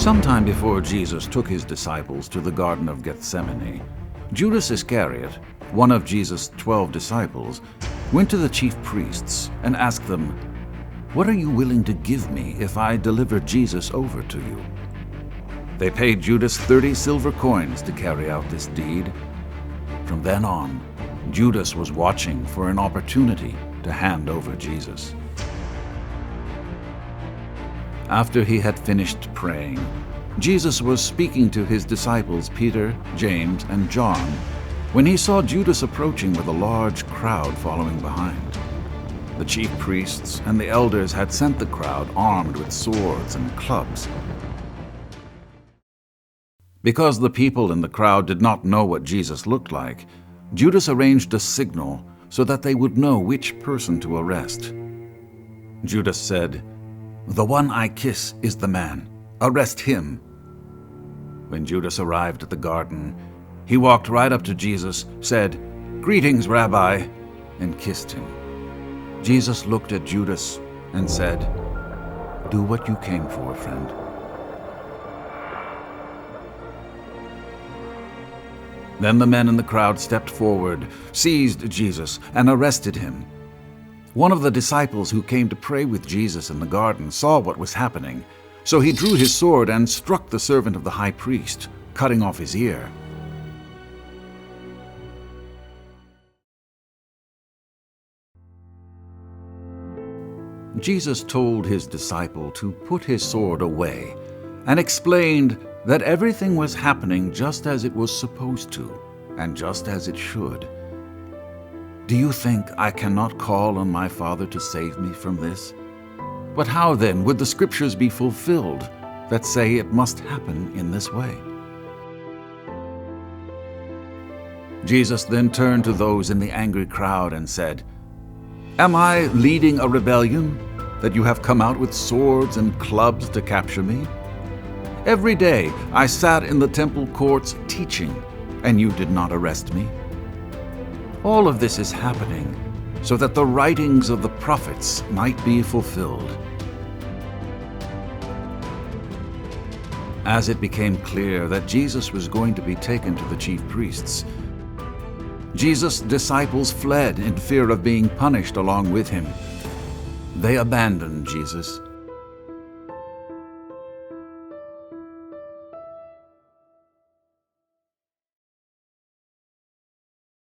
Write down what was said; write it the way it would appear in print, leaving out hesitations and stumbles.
Sometime before Jesus took his disciples to the Garden of Gethsemane, Judas Iscariot, one of Jesus' 12 disciples, went to the chief priests and asked them, "What are you willing to give me if I deliver Jesus over to you?" They paid Judas 30 silver coins to carry out this deed. From then on, Judas was watching for an opportunity to hand over Jesus. After he had finished praying, Jesus was speaking to his disciples Peter, James, and John when he saw Judas approaching with a large crowd following behind. The chief priests and the elders had sent the crowd armed with swords and clubs. Because the people in the crowd did not know what Jesus looked like, Judas arranged a signal so that they would know which person to arrest. Judas said, "The one I kiss is the man. Arrest him." When Judas arrived at the garden, he walked right up to Jesus, said, "Greetings, Rabbi," and kissed him. Jesus looked at Judas and said, "Do what you came for, friend." Then the men in the crowd stepped forward, seized Jesus, and arrested him. One of the disciples who came to pray with Jesus in the garden saw what was happening, so he drew his sword and struck the servant of the high priest, cutting off his ear. Jesus told his disciple to put his sword away and explained that everything was happening just as it was supposed to and just as it should. Do you think I cannot call on my Father to save me from this? But how then would the Scriptures be fulfilled that say it must happen in this way? Jesus then turned to those in the angry crowd and said, "Am I leading a rebellion that you have come out with swords and clubs to capture me? Every day I sat in the temple courts teaching, and you did not arrest me. All of this is happening so that the writings of the prophets might be fulfilled." As it became clear that Jesus was going to be taken to the chief priests, Jesus' disciples fled in fear of being punished along with him. They abandoned Jesus